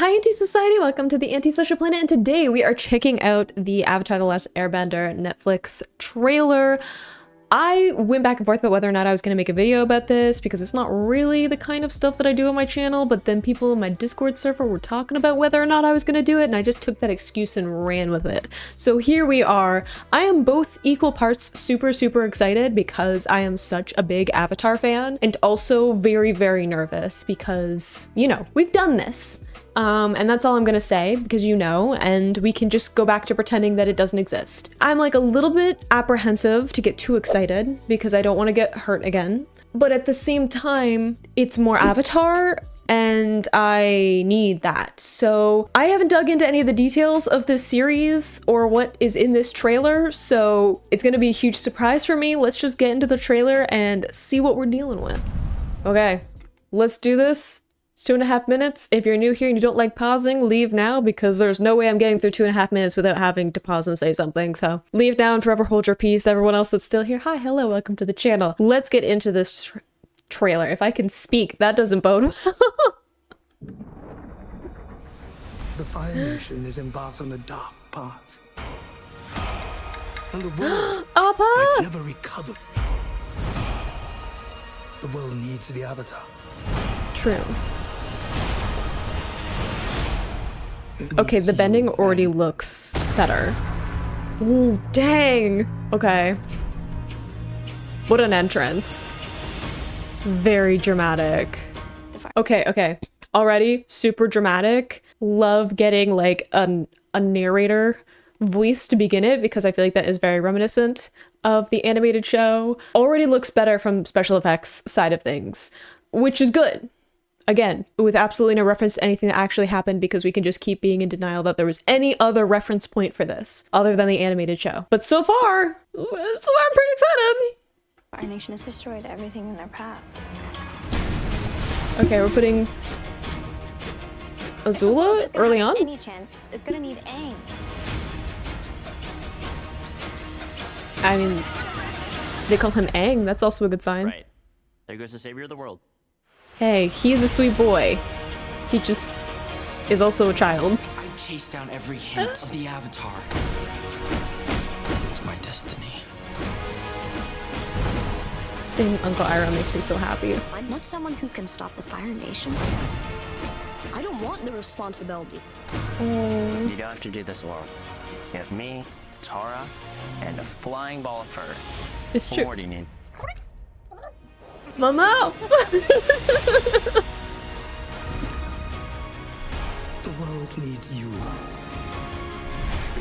Hi Anti-Society, welcome to the Anti-Social Planet, and today we are checking out the Avatar: The Last Airbender Netflix trailer. I went back and forth about whether or not I was going to make a video about this because it's not really the kind of stuff that I do on my channel, but then people in my Discord server were talking about whether or not I was going to do it, and I just took that excuse and ran with it. So here we are. I am both equal parts super excited because I am such a big Avatar fan, and also very nervous because, you know, we've done this. And that's all I'm gonna say because you know, and we can just go back to pretending that it doesn't exist. I'm like a little bit apprehensive to get too excited because I don't want to get hurt again. But at the same time, it's more Avatar and I need that. So I haven't dug into any of the details of this series or what is in this trailer, so it's gonna be a huge surprise for me. Let's just get into the trailer and see what we're dealing with. Okay, let's do this. 2.5 minutes. If you're new here and you don't like pausing, leave now because there's no way I'm getting through 2.5 minutes without having to pause and say something. So leave now and forever hold your peace. Everyone else that's still here, hi, hello, welcome to the channel. Let's get into this trailer. If I can speak, that doesn't bode well. The Fire Nation is embarked on a dark path. And the world might never recover. The world needs the Avatar. True. Okay, the bending already looks better. Ooh, dang! Okay. What an entrance. Very dramatic. Okay. Already super dramatic. Love getting like a narrator voice to begin it because I feel like that is very reminiscent of the animated show. Already looks better from special effects side of things, which is good. Again, with absolutely no reference to anything that actually happened because we can just keep being in denial that there was any other reference point for this other than the animated show. But so far I'm pretty excited. Our nation has destroyed everything in their path. Okay, we're putting Azula early on. Any chance? It's gonna need Aang. I mean, they call him Aang. That's also a good sign. Right. There goes the savior of the world. Hey, he's a sweet boy. He just is also a child. I chased down every hint of the Avatar. It's my destiny. Seeing Uncle Iroh makes me so happy. I'm not someone who can stop the Fire Nation. I don't want the responsibility. You don't have to do this alone. You have me, Tara, and a flying ball of fur. It's What true. more do you need? Mama! The world needs you.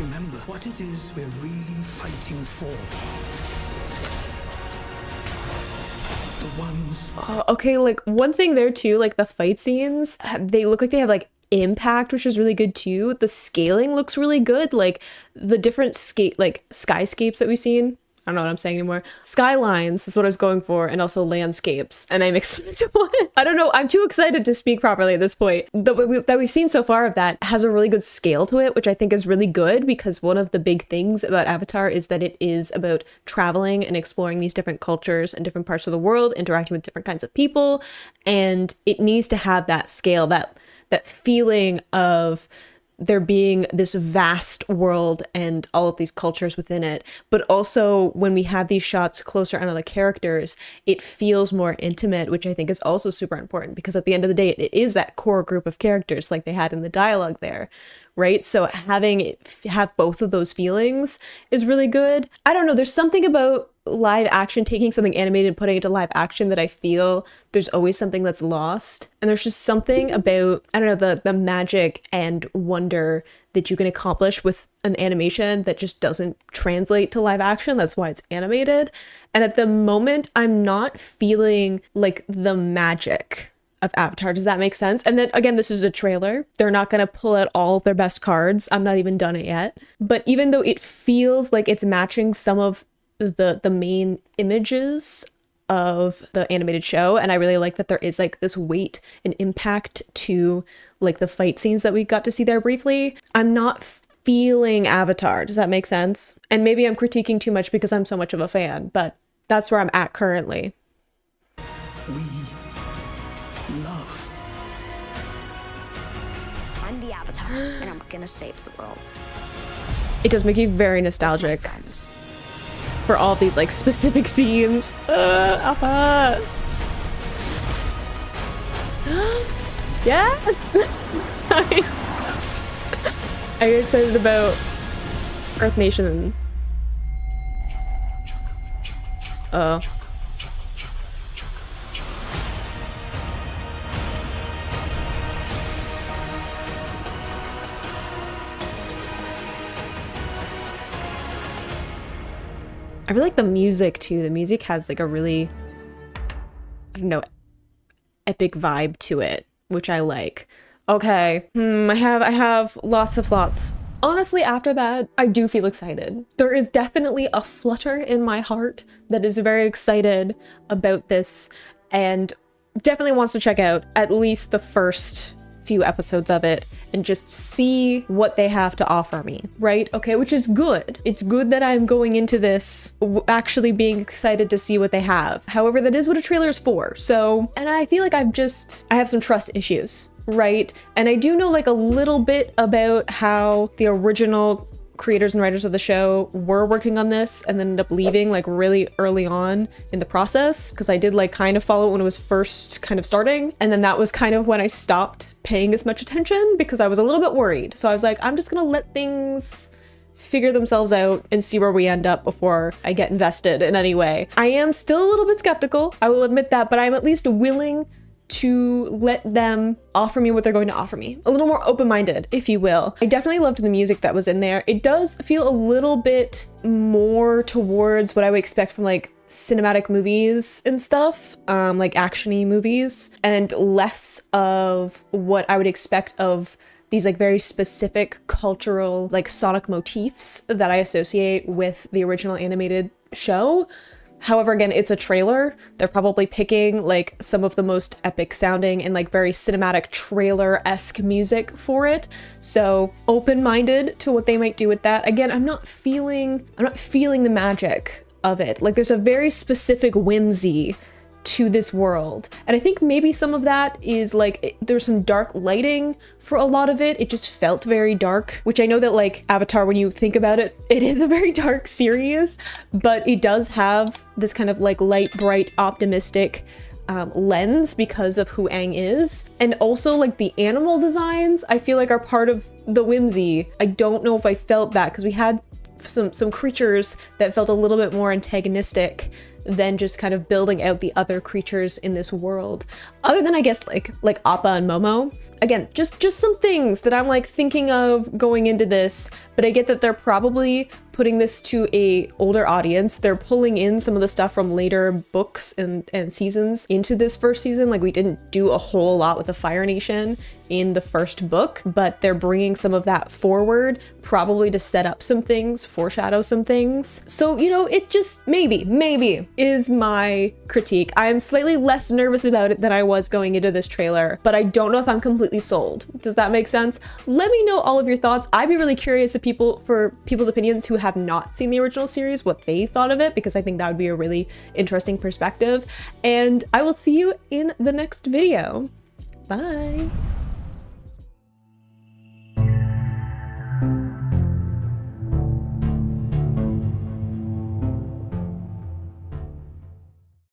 Remember what it is we're really fighting for. The ones... Okay, like one thing there too, like the fight scenes, they look like they have like impact, which is really good too. The scaling looks really good, like the different skyscapes that we've seen. I don't know what I'm saying anymore. Skylines is what I was going for, and also landscapes, and I mixed them into one. I don't know, I'm too excited to speak properly at this point. That we've seen so far of that has a really good scale to it, which I think is really good because one of the big things about Avatar is that it is about traveling and exploring these different cultures and different parts of the world, interacting with different kinds of people, and it needs to have that scale, that feeling of there being this vast world and all of these cultures within it. But also when we have these shots closer on the characters, it feels more intimate, which I think is also super important because at the end of the day, it is that core group of characters like they had in the dialogue there, right? So having it have both of those feelings is really good. I don't know, there's something about live action, taking something animated and putting it to live action that I feel there's always something that's lost. And there's just something about, I don't know, the magic and wonder that you can accomplish with an animation that just doesn't translate to live action. That's why it's animated. And at the moment, I'm not feeling like the magic of Avatar. Does that make sense? And then again, this is a trailer. They're not going to pull out all of their best cards. I'm not even done it yet. But even though it feels like it's matching some of the main images of the animated show, and I really like that there is like this weight and impact to like the fight scenes that we got to see there briefly, I'm not feeling Avatar. Does that make sense? And maybe I'm critiquing too much because I'm so much of a fan, but that's where I'm at currently. We love. I'm the Avatar, and I'm gonna save the world. It does make you very nostalgic Friends. for all these like specific scenes. Appa. Yeah. Are you excited about Earth Nation? Oh. I really like the music too. The music has like a really, I don't know, epic vibe to it, which I like. Okay, I have lots of thoughts. Honestly, after that, I do feel excited. There is definitely a flutter in my heart that is very excited about this and definitely wants to check out at least the first few episodes of it and just see what they have to offer me, right? Okay, which is good. It's good that I'm going into this actually being excited to see what they have. However, that is what a trailer is for. So, and I feel like I have some trust issues, right? And I do know like a little bit about how the original creators and writers of the show were working on this and then ended up leaving like really early on in the process, because I did like kind of follow it when it was first kind of starting, and then that was kind of when I stopped paying as much attention because I was a little bit worried. So I was like, I'm just gonna let things figure themselves out and see where we end up before I get invested in any way. I am still a little bit skeptical, I will admit that, but I'm at least willing to let them offer me what they're going to offer me. A little more open-minded, if you will. I definitely loved the music that was in there. It does feel a little bit more towards what I would expect from like cinematic movies and stuff, like action-y movies, and less of what I would expect of these like very specific cultural like sonic motifs that I associate with the original animated show. However, again, it's a trailer. They're probably picking like some of the most epic sounding and like very cinematic trailer-esque music for it. So open-minded to what they might do with that. Again, I'm not feeling the magic of it. Like there's a very specific whimsy to this world. And I think maybe some of that is like, there's some dark lighting for a lot of it. It just felt very dark, which I know that like Avatar, when you think about it, it is a very dark series, but it does have this kind of like light, bright, optimistic lens because of who Aang is. And also like the animal designs, I feel like are part of the whimsy. I don't know if I felt that because we had some creatures that felt a little bit more antagonistic than just kind of building out the other creatures in this world. Other than I guess like Appa and Momo. Again, just some things that I'm like thinking of going into this, but I get that they're probably putting this to a older audience. They're pulling in some of the stuff from later books and seasons into this first season. Like we didn't do a whole lot with the Fire Nation in the first book, but they're bringing some of that forward, probably to set up some things, foreshadow some things. So, you know, it just maybe is my critique. I am slightly less nervous about it than I was going into this trailer, but I don't know if I'm completely sold. Does that make sense? Let me know all of your thoughts. I'd be really curious if people's opinions who have not seen the original series, what they thought of it, because I think that would be a really interesting perspective. And I will see you in the next video. Bye.